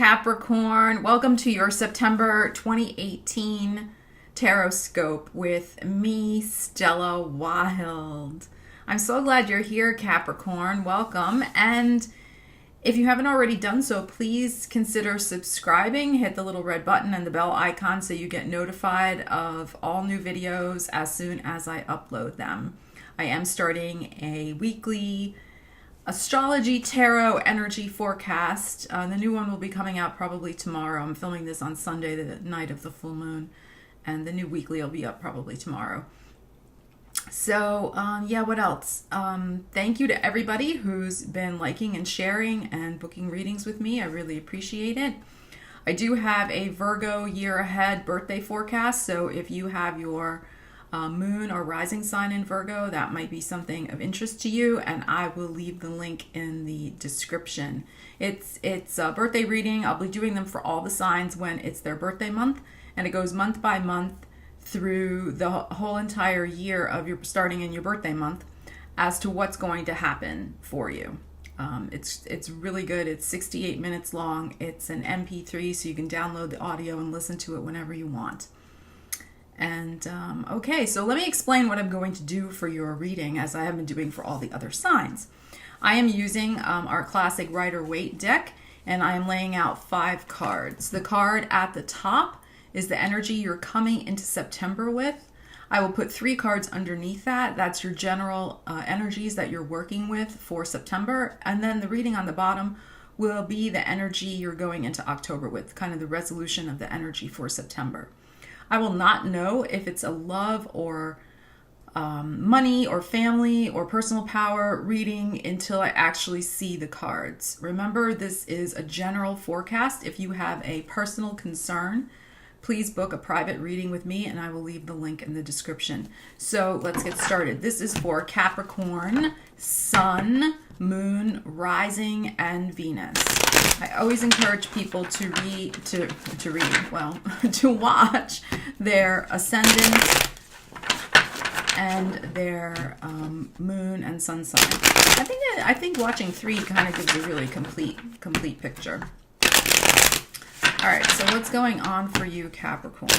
Capricorn. Welcome to your September 2018 Taroscope with me, Stella Wild. I'm so glad you're here, Capricorn. Welcome. And if you haven't already done so, please consider subscribing. Hit the little red button and the bell icon so you get notified of all new videos as soon as I upload them. I am starting a weekly astrology tarot energy forecast. The new one will be coming out probably tomorrow. I'm filming this on Sunday, the night of the full moon, and the new weekly will be up probably tomorrow. So yeah, what else? Thank you to everybody who's been liking and sharing and booking readings with me. I really appreciate it. I do have a Virgo year ahead birthday forecast, so if you have your moon or rising sign in Virgo, that might be something of interest to you, and I will leave the link in the description. It's a birthday reading. I'll be doing them for all the signs when it's their birthday month, and it goes month by month through the whole entire year of your starting in your birthday month as to what's going to happen for you. It's really good. It's 68 minutes long. It's an MP3, so you can download the audio and listen to it whenever you want. And okay, so let me explain what I'm going to do for your reading as I have been doing for all the other signs. I am using our classic Rider-Waite deck, and I am laying out 5 cards. The card at the top is the energy you're coming into September with. I will put 3 cards underneath that. That's your general energies that you're working with for September. And then the reading on the bottom will be the energy you're going into October with, kind of the resolution of the energy for September. I will not know if it's a love or money or family or personal power reading until I actually see the cards. Remember, this is a general forecast. If you have a personal concern, please book a private reading with me, and I will leave the link in the description. So let's get started. This is for Capricorn, Sun, Moon, Rising, and Venus. I always encourage people to watch their ascendant and their moon and sun sign. I think watching 3 kind of gives a really complete picture. All right, so what's going on for you, Capricorn?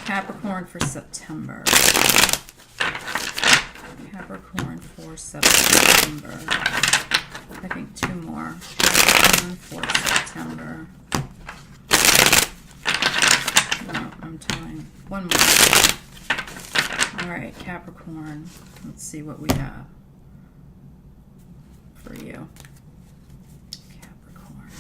Capricorn for September. Capricorn for September. I think 2 more. Capricorn for September. No, I'm telling. 1 more. All right, Capricorn. Let's see what we have for you. Capricorn.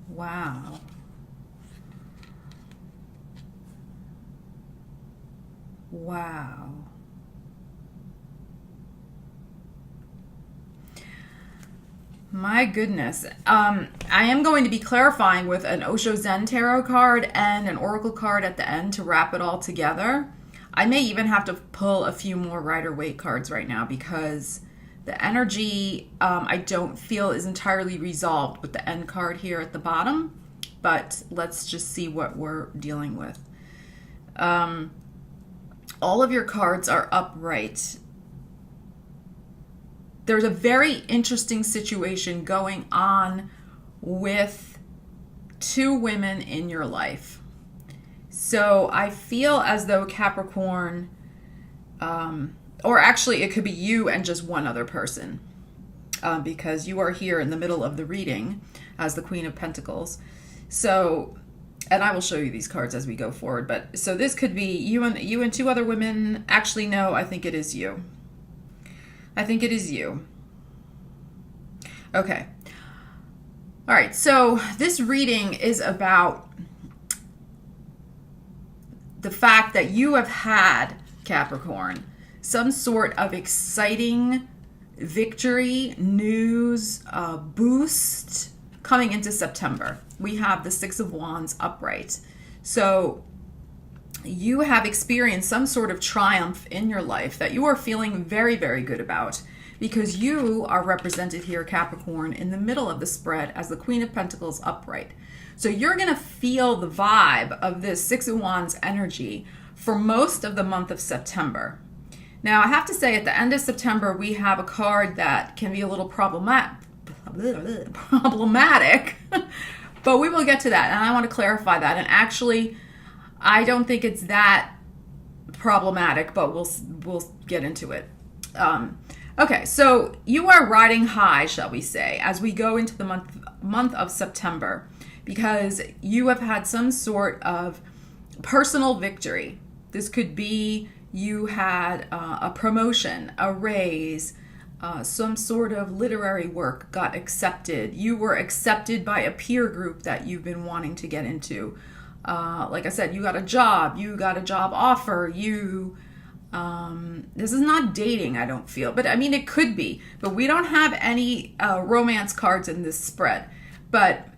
Wow. Wow. My goodness. I am going to be clarifying with an Osho Zen Tarot card and an Oracle card at the end to wrap it all together. I may even have to pull a few more Rider-Waite cards right now because the energy I don't feel is entirely resolved with the end card here at the bottom. But let's just see what we're dealing with. All of your cards are upright. There's a very interesting situation going on with 2 women in your life. So I feel as though Capricorn, or actually it could be you and just one other person, because you are here in the middle of the reading as the Queen of Pentacles. So, and I will show you these cards as we go forward. But so this could be you and 2 other women. Actually, no, I think it is you. I think it is you. Okay. All right. So this reading is about the fact that you have had, Capricorn, some sort of exciting victory, news, boost coming into September. We have the 6 of Wands upright. So you have experienced some sort of triumph in your life that you are feeling very, very good about because you are represented here, Capricorn, in the middle of the spread as the Queen of Pentacles upright. So you're going to feel the vibe of this 6 of Wands energy for most of the month of September. Now, I have to say, at the end of September, we have a card that can be a little problematic, but we will get to that, and I want to clarify that. And actually, I don't think it's that problematic, but we'll get into it. Okay, so you are riding high, shall we say, as we go into the month of September, because you have had some sort of personal victory. This could be you had a promotion, a raise, some sort of literary work got accepted. You were accepted by a peer group that you've been wanting to get into. Like I said, you got a job offer, this is not dating, I don't feel, but I mean, it could be, but we don't have any romance cards in this spread, but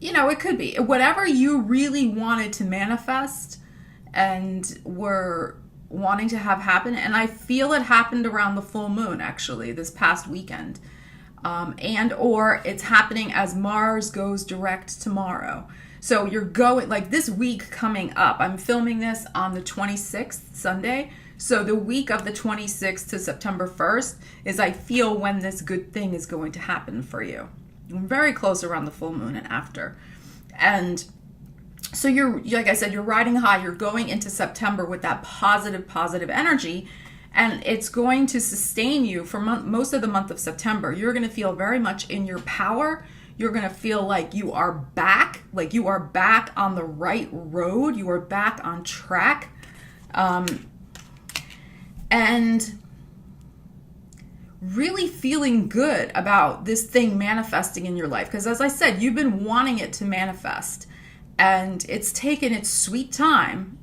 it could be whatever you really wanted to manifest and were wanting to have happen. And I feel it happened around the full moon, actually, this past weekend, and or it's happening as Mars goes direct tomorrow. So you're going, like, this week coming up, I'm filming this on the 26th, Sunday. So the week of the 26th to September 1st is, I feel, when this good thing is going to happen for you. I'm very close around the full moon and after. And so you're, like I said, you're riding high. You're going into September with that positive energy. And it's going to sustain you for most of the month of September. You're going to feel very much in your power. You're going to feel like you are back on the right road. You are back on track. And really feeling good about this thing manifesting in your life. Because as I said, you've been wanting it to manifest. And it's taken its sweet time.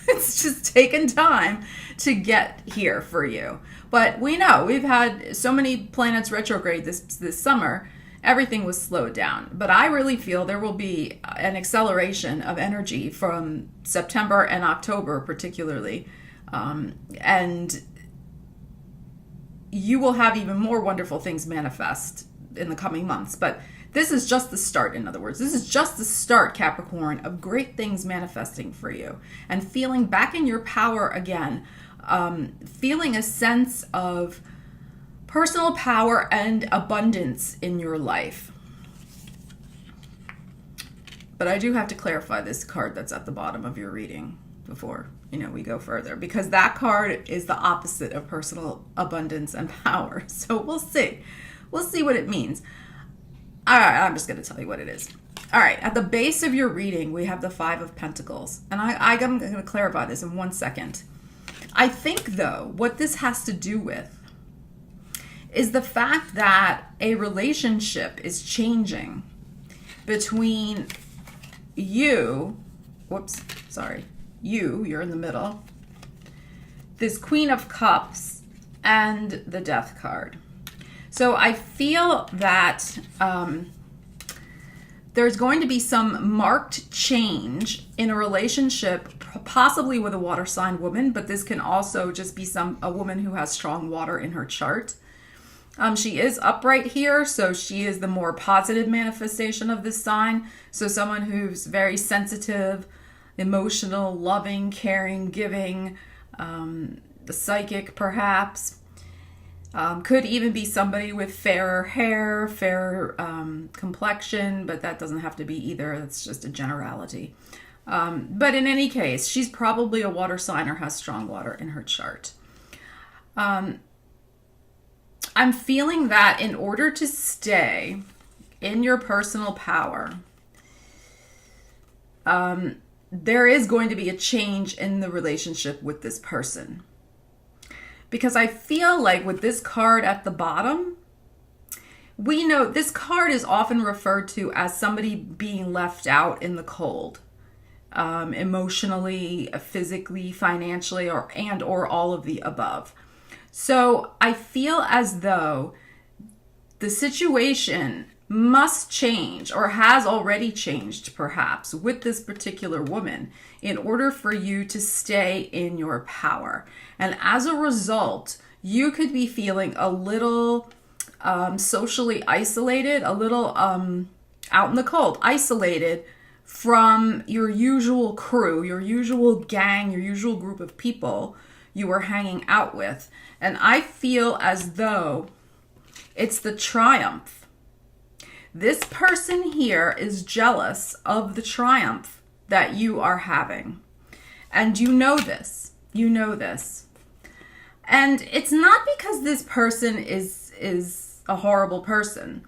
It's just taken time to get here for you. But we know we've had so many planets retrograde this summer. Everything was slowed down. But I really feel there will be an acceleration of energy from September and October particularly. And you will have even more wonderful things manifest in the coming months. But this is just the start, in other words. This is just the start, Capricorn, of great things manifesting for you. And feeling back in your power again. Feeling a sense of personal power and abundance in your life. But I do have to clarify this card that's at the bottom of your reading before we go further, because that card is the opposite of personal abundance and power. So we'll see what it means. All right, I'm just going to tell you what it is. All right, at the base of your reading, we have the Five of Pentacles, and I'm going to clarify this in 1 second. I think, though, what this has to do with is the fact that a relationship is changing between you're in the middle, this Queen of Cups, and the Death card. So I feel that there's going to be some marked change in a relationship, possibly with a water sign woman, but this can also just be a woman who has strong water in her chart. She is upright here, so she is the more positive manifestation of this sign. So someone who's very sensitive, emotional, loving, caring, giving, the psychic perhaps. Could even be somebody with fairer hair, fairer complexion, but that doesn't have to be either. That's just a generality. But in any case, she's probably a water sign or has strong water in her chart. I'm feeling that in order to stay in your personal power, there is going to be a change in the relationship with this person. Because I feel like with this card at the bottom, we know this card is often referred to as somebody being left out in the cold, emotionally, physically, financially, or all of the above. So I feel as though the situation must change, or has already changed perhaps, with this particular woman in order for you to stay in your power. And as a result, you could be feeling a little socially isolated, a little out in the cold, isolated from your usual crew, your usual gang, your usual group of people. you were hanging out with. And I feel as though it's the triumph. This person here is jealous of the triumph that you are having. And you know this. You know this. And it's not because this person is a horrible person.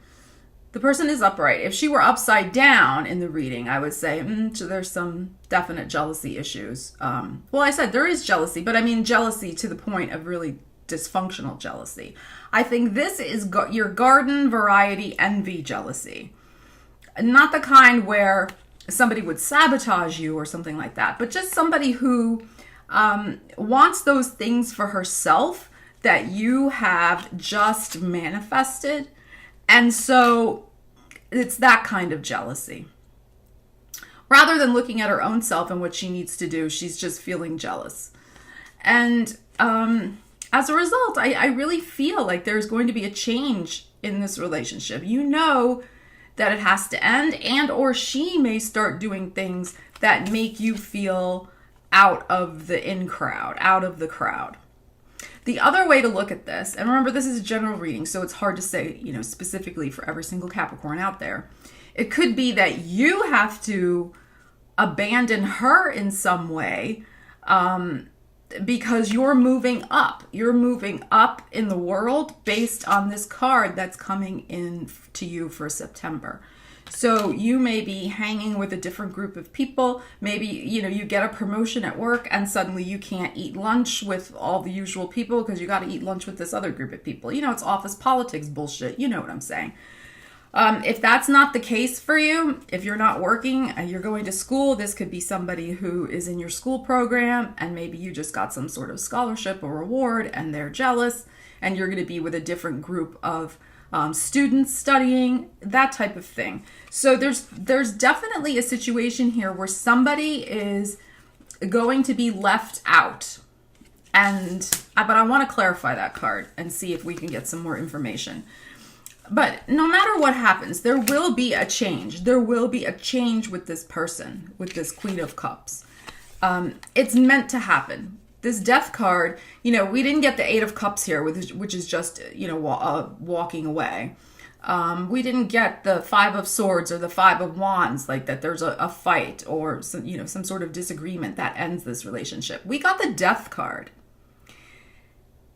The person is upright. If she were upside down in the reading, I would say there's some definite jealousy issues. Well, I said there is jealousy, but I mean jealousy to the point of really dysfunctional jealousy. I think this is your garden variety envy jealousy. Not the kind where somebody would sabotage you or something like that, but just somebody who wants those things for herself that you have just manifested. And so it's that kind of jealousy. Rather than looking at her own self and what she needs to do, she's just feeling jealous. And as a result, I really feel like there's going to be a change in this relationship. You know that it has to end, and or she may start doing things that make you feel out of the in crowd, out of the crowd. The other way to look at this, and remember this is a general reading, so it's hard to say, specifically for every single Capricorn out there. It could be that you have to abandon her in some way because you're moving up. You're moving up in the world based on this card that's coming in to you for September. So you may be hanging with a different group of people. Maybe, you get a promotion at work and suddenly you can't eat lunch with all the usual people because you got to eat lunch with this other group of people. It's office politics bullshit. You know what I'm saying. If that's not the case for you, if you're not working and you're going to school, this could be somebody who is in your school program and maybe you just got some sort of scholarship or reward and they're jealous and you're going to be with a different group of students studying, that type of thing. So there's definitely a situation here where somebody is going to be left out. But I want to clarify that card and see if we can get some more information. But no matter what happens, there will be a change. There will be a change with this person, with this Queen of Cups. It's meant to happen. This Death card, we didn't get the Eight of Cups here, which is just, walking away. We didn't get the Five of Swords or the Five of Wands, like that there's a fight or some sort of disagreement that ends this relationship. We got the Death card.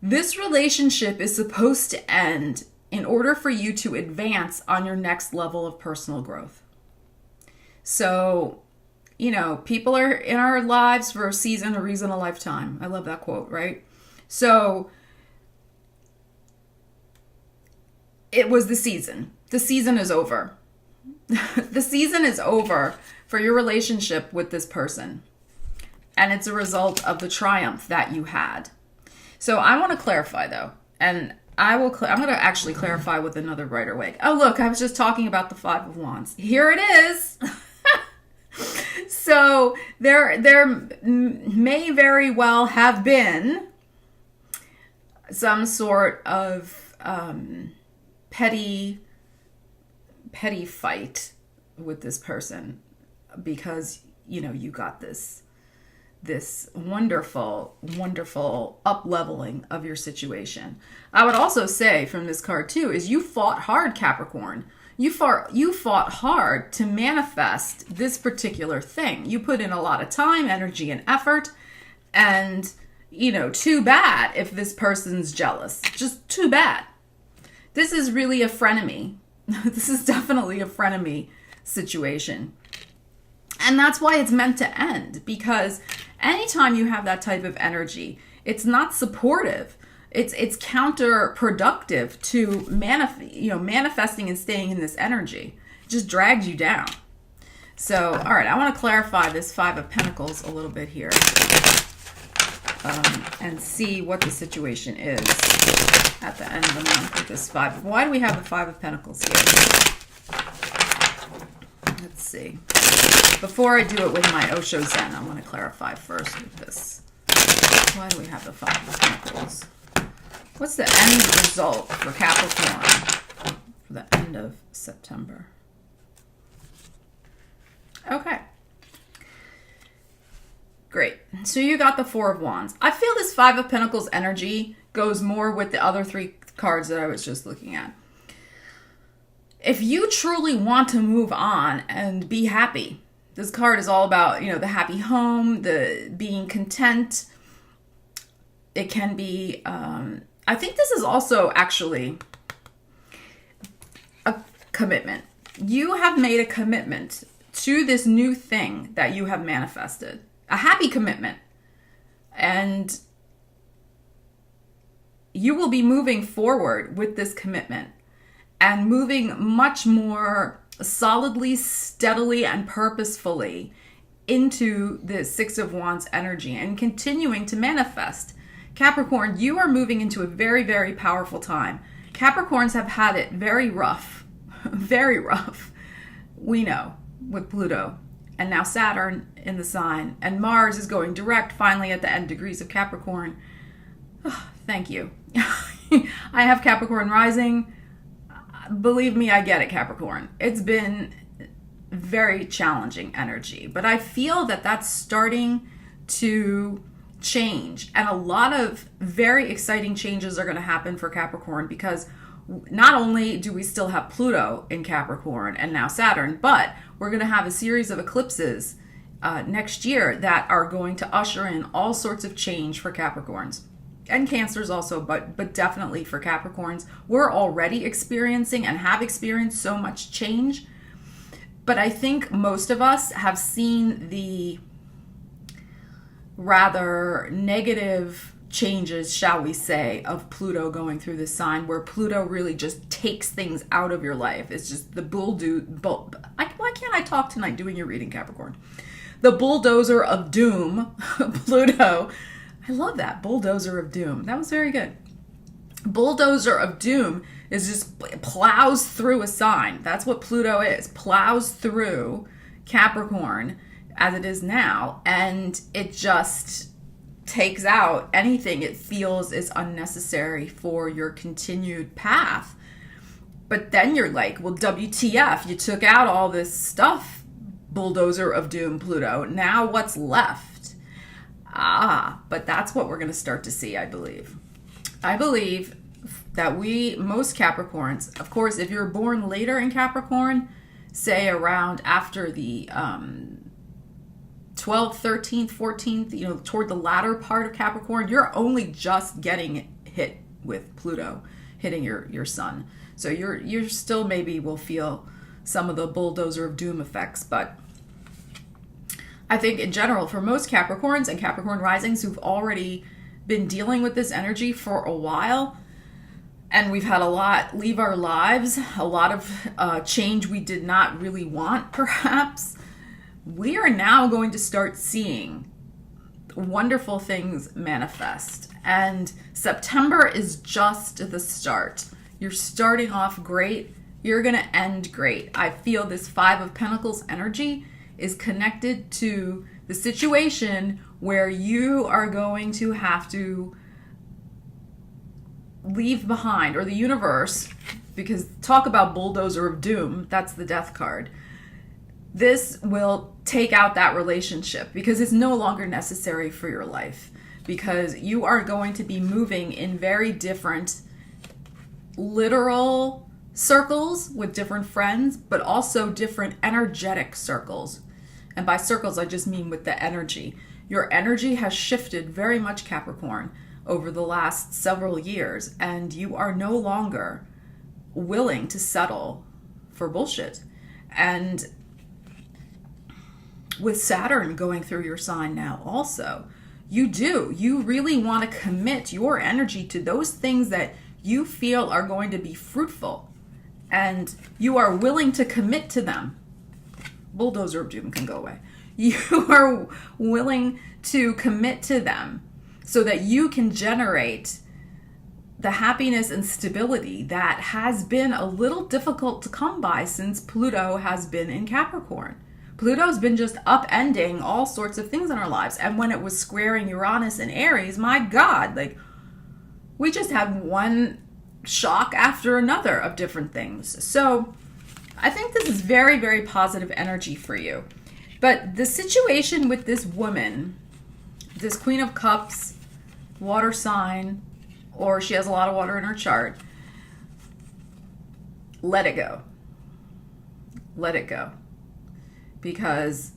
This relationship is supposed to end in order for you to advance on your next level of personal growth. So, people are in our lives for a season, a reason, a lifetime. I love that quote, right? So it was the season. The season is over. The season is over for your relationship with this person. And it's a result of the triumph that you had. So I want to clarify though, and I'm going to actually clarify with another Rider Waite. Oh, look, I was just talking about the Five of Wands. Here it is. So there may very well have been some sort of petty fight with this person because, you got this wonderful, wonderful up-leveling of your situation. I would also say from this card too is you fought hard, Capricorn. You fought hard to manifest this particular thing. You put in a lot of time, energy, and effort. And, too bad if this person's jealous. Just too bad. This is really a frenemy. This is definitely a frenemy situation. And that's why it's meant to end. Because anytime you have that type of energy, it's not supportive. It's counterproductive to manifesting and staying in this energy. It just drags you down. So, all right, I want to clarify this Five of Pentacles a little bit here and see what the situation is at the end of the month with this Five. Why do we have the Five of Pentacles here? Let's see. Before I do it with my Osho Zen, I want to clarify first with this. Why do we have the Five of Pentacles? What's the end result for Capricorn for the end of September? Okay. Great. So you got the Four of Wands. I feel this Five of Pentacles energy goes more with the other three cards that I was just looking at. If you truly want to move on and be happy, this card is all about, the happy home, the being content. It can be, I think this is also actually a commitment. You have made a commitment to this new thing that you have manifested, a happy commitment. And you will be moving forward with this commitment and moving much more solidly, steadily, and purposefully into the Six of Wands energy and continuing to manifest. Capricorn, you are moving into a very, very powerful time. Capricorns have had it very rough, very rough. We know, with Pluto. And now Saturn in the sign. And Mars is going direct finally at the end degrees of Capricorn. Oh, thank you. I have Capricorn rising. Believe me, I get it, Capricorn. It's been very challenging energy. But I feel that that's starting to change. And a lot of very exciting changes are going to happen for Capricorn, because not only do we still have Pluto in Capricorn and now Saturn, but we're going to have a series of eclipses next year that are going to usher in all sorts of change for Capricorns. And Cancers also, but definitely for Capricorns. We're already experiencing and have experienced so much change. But I think most of us have seen the rather negative changes, shall we say, of Pluto going through this sign, where Pluto really just takes things out of your life. It's just the why can't I talk tonight doing your reading, Capricorn? The bulldozer of doom, Pluto. I love that, bulldozer of doom. That was very good. Bulldozer of doom is just plows through a sign. That's what Pluto is. Plows through Capricorn as it is now, and it just takes out anything it feels is unnecessary for your continued path. But then you're like, well, WTF, you took out all this stuff, bulldozer of doom, Pluto. Now what's left? But that's what we're going to start to see, I believe. I believe that most Capricorns, of course, if you're born later in Capricorn, say around after the 12th, 13th, 14th, toward the latter part of Capricorn, you're only just getting hit with Pluto hitting your sun. So you're still maybe will feel some of the bulldozer of doom effects, but I think in general for most Capricorns and Capricorn risings who've already been dealing with this energy for a while, and we've had a lot leave our lives, a lot of change we did not really want, perhaps, we are now going to start seeing wonderful things manifest. And September is just the start. You're starting off great. You're going to end great. I feel this Five of Pentacles energy is connected to the situation where you are going to have to leave behind, or the universe, because talk about bulldozer of doom, that's the death card. This will take out that relationship because it's no longer necessary for your life, because you are going to be moving in very different literal circles with different friends, but also different energetic circles. And by circles, I just mean with the energy. Your energy has shifted very much, Capricorn, over the last several years, and you are no longer willing to settle for bullshit. And with Saturn going through your sign now also, you really want to commit your energy to those things that you feel are going to be fruitful, and you are willing to commit to them. Bulldozer of doom can go away. You are willing to commit to them so that you can generate the happiness and stability that has been a little difficult to come by since Pluto has been in Capricorn. Pluto's been just upending all sorts of things in our lives. And when it was squaring Uranus and Aries, my God, we just had one shock after another of different things. So I think this is very, very positive energy for you. But the situation with this woman this Queen of Cups, water sign, or she has a lot of water in her chart, let it go. Let it go. Because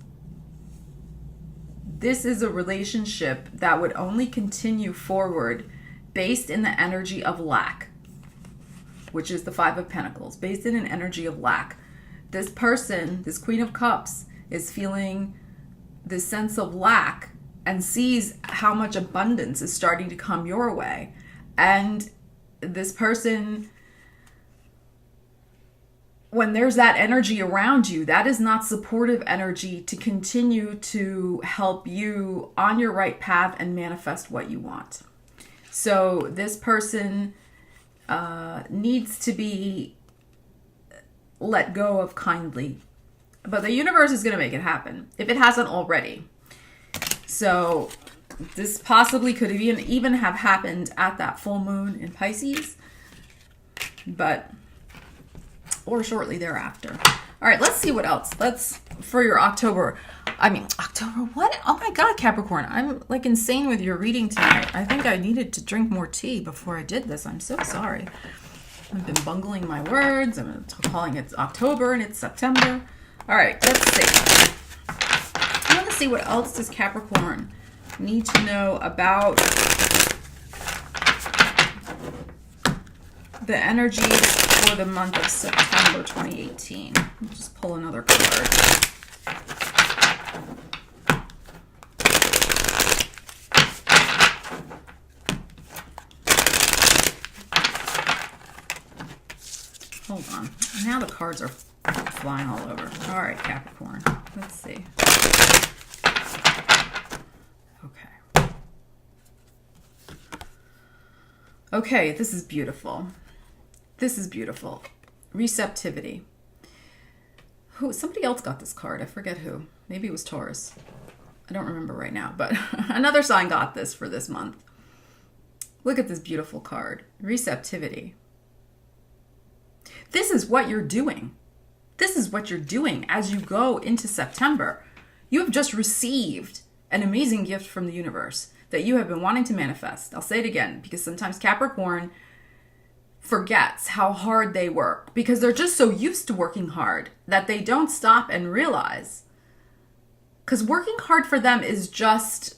this is a relationship that would only continue forward based in the energy of lack, which is the Five of Pentacles, based in an energy of lack. This person, this Queen of Cups, is feeling this sense of lack and sees how much abundance is starting to come your way. And this person, when there's that energy around you, that is not supportive energy to continue to help you on your right path and manifest what you want. So this person needs to be let go of kindly. But the universe is going to make it happen, if it hasn't already. So this possibly could even have happened at that full moon in Pisces, or shortly thereafter. All right, let's see what else. For your October, what? Oh my God, Capricorn, I'm like insane with your reading tonight. I think I needed to drink more tea before I did this. I'm so sorry. I've been bungling my words. I'm calling it October and it's September. All right, let's see. I want to see what else does Capricorn need to know about the energies for the month of September 2018. Let me just pull another card. Hold on. Now the cards are flying all over. All right, Capricorn. Let's see. Okay. Okay, this is beautiful. This is beautiful. Receptivity. Somebody else got this card. I forget who. Maybe it was Taurus. I don't remember right now, but another sign got this for this month. Look at this beautiful card. Receptivity. This is what you're doing. This is what you're doing as you go into September. You have just received an amazing gift from the universe that you have been wanting to manifest. I'll say it again, because sometimes Capricorn forgets how hard they work because they're just so used to working hard that they don't stop and realize. Because working hard for them is just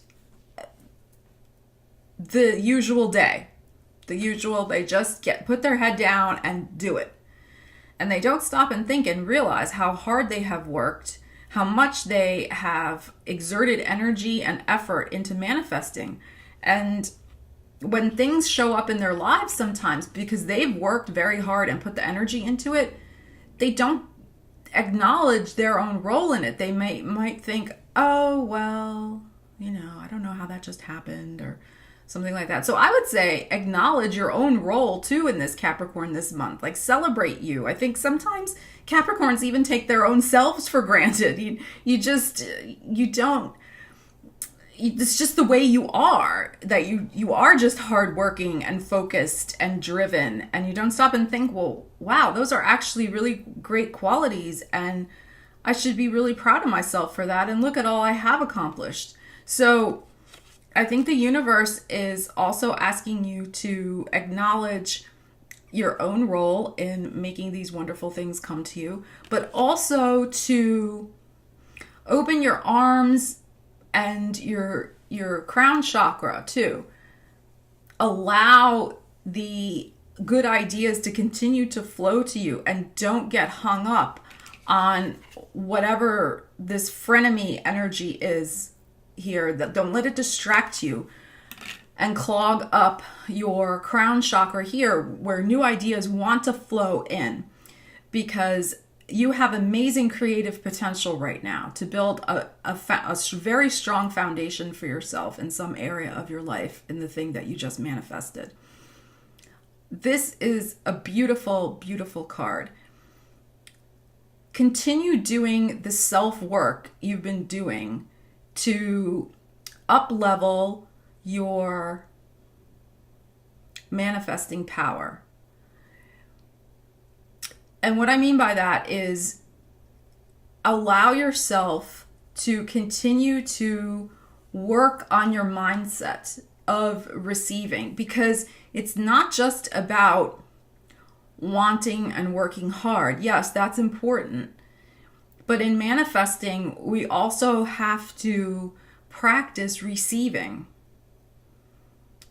the usual day. They just put their head down and do it. And they don't stop and think and realize how hard they have worked, how much they have exerted energy and effort into manifesting. And when things show up in their lives sometimes, because they've worked very hard and put the energy into it, they don't acknowledge their own role in it. They might think, oh, well, I don't know how that just happened, or something like that. So I would say acknowledge your own role too in this, Capricorn, this month. Like, celebrate you. I think sometimes Capricorns even take their own selves for granted. It's just the way you are, that you are just hardworking and focused and driven, and you don't stop and think, well, wow, those are actually really great qualities, and I should be really proud of myself for that, and look at all I have accomplished. So I think the universe is also asking you to acknowledge your own role in making these wonderful things come to you, but also to open your arms and your crown chakra too. Allow the good ideas to continue to flow to you, and don't get hung up on whatever this frenemy energy is here. Don't let it distract you and clog up your crown chakra here, where new ideas want to flow in, because you have amazing creative potential right now to build a very strong foundation for yourself in some area of your life, in the thing that you just manifested. This is a beautiful, beautiful card. Continue doing the self-work you've been doing to up-level your manifesting power. And what I mean by that is allow yourself to continue to work on your mindset of receiving, because it's not just about wanting and working hard. Yes, that's important. But in manifesting, we also have to practice receiving.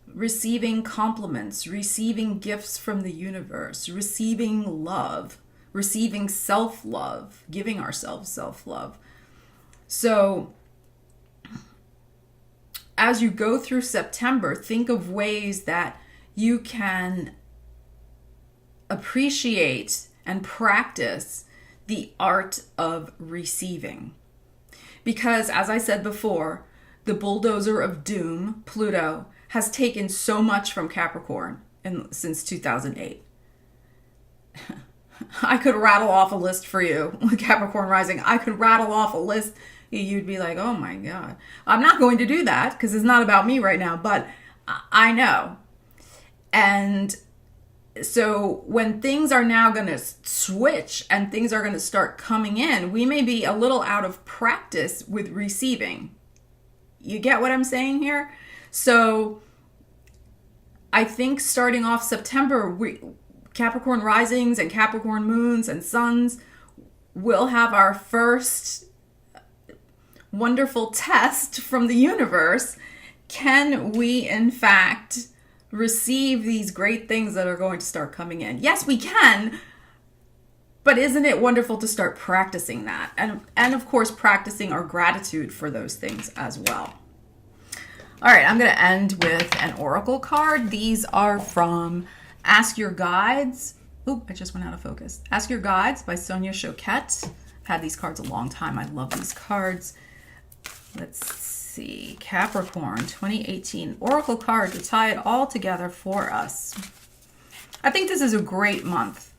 Receiving compliments, receiving gifts from the universe, receiving love, receiving self-love, giving ourselves self-love. So as you go through September, think of ways that you can appreciate and practice the art of receiving. Because, as I said before, the bulldozer of doom, Pluto, has taken so much from Capricorn since 2008. I could rattle off a list for you with Capricorn rising. I could rattle off a list. You'd be like, oh my God. I'm not going to do that because it's not about me right now, but I know. And so when things are now going to switch and things are going to start coming in, we may be a little out of practice with receiving. You get what I'm saying here? So I think starting off September, Capricorn risings and Capricorn moons and suns will have our first wonderful test from the universe. Can we, in fact, receive these great things that are going to start coming in? Yes, we can. But isn't it wonderful to start practicing that? And of course, practicing our gratitude for those things as well. All right, I'm going to end with an oracle card. These are from Ask Your Guides. Oop, I just went out of focus. Ask Your Guides by Sonia Choquette. I've had these cards a long time. I love these cards. Let's see. Capricorn 2018 oracle card to tie it all together for us. I think this is a great month.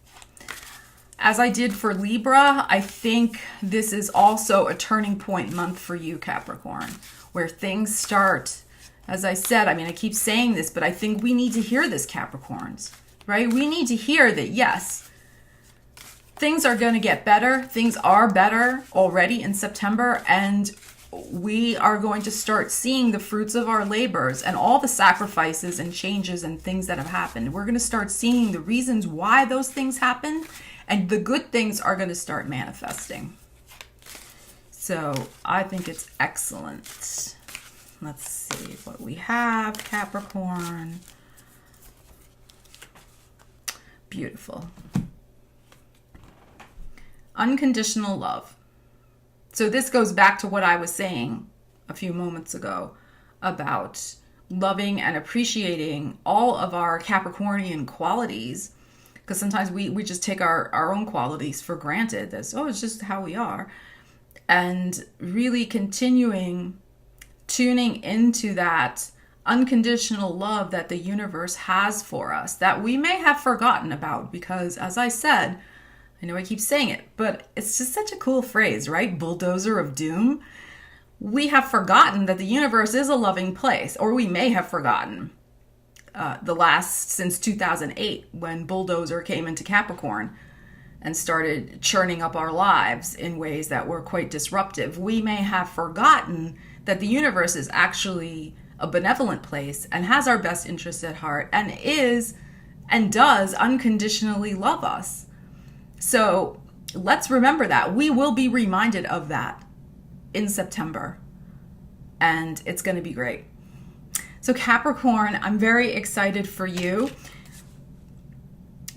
As I did for Libra, I think this is also a turning point month for you, Capricorn, where things start. As I said, I keep saying this, but I think we need to hear this, Capricorns, right? We need to hear that, yes, things are going to get better. Things are better already in September, and we are going to start seeing the fruits of our labors and all the sacrifices and changes and things that have happened. We're going to start seeing the reasons why those things happened, and the good things are going to start manifesting. So I think it's excellent. Let's see what we have, Capricorn. Beautiful. Unconditional love. So this goes back to what I was saying a few moments ago about loving and appreciating all of our Capricornian qualities, because sometimes we just take our own qualities for granted. That's, it's just how we are. And really tuning into that unconditional love that the universe has for us that we may have forgotten about, because as I said, I know I keep saying it, but it's just such a cool phrase, right? Bulldozer of doom. We have forgotten that the universe is a loving place, or we may have forgotten since 2008 when Bulldozer came into Capricorn and started churning up our lives in ways that were quite disruptive. We may have forgotten that the universe is actually a benevolent place and has our best interests at heart and does unconditionally love us. So let's remember that. We will be reminded of that in September, and it's going to be great. So Capricorn, I'm very excited for you.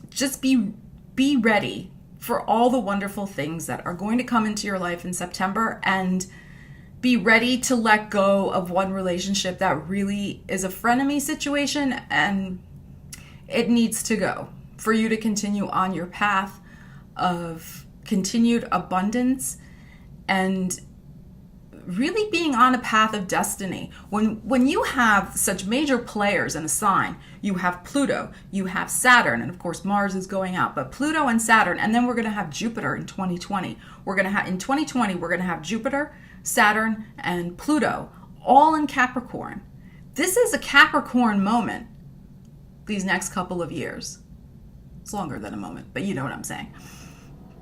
Just be ready for all the wonderful things that are going to come into your life in September, and be ready to let go of one relationship that really is a frenemy situation, and it needs to go for you to continue on your path of continued abundance and really being on a path of destiny. When you have such major players in a sign, you have Pluto, you have Saturn, and of course Mars is going out, but Pluto and Saturn, and then we're going to have Jupiter in 2020. In 2020, we're going to have Jupiter, Saturn, and Pluto all in Capricorn. This is a Capricorn moment these next couple of years. It's longer than a moment, but you know what I'm saying.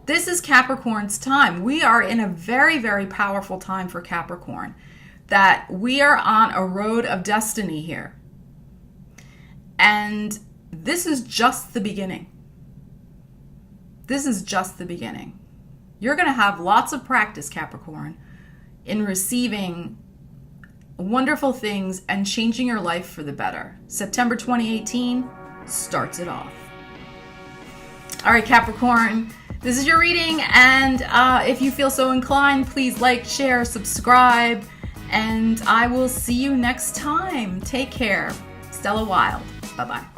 This is Capricorn's time. We are in a very, very powerful time for Capricorn. that we are on a road of destiny here. And this is just the beginning. This is just the beginning. You're going to have lots of practice, Capricorn, in receiving wonderful things and changing your life for the better. September 2018 starts it off. All right, Capricorn, this is your reading. And if you feel so inclined, please like, share, subscribe, and I will see you next time. Take care. Stella Wild. Bye-bye.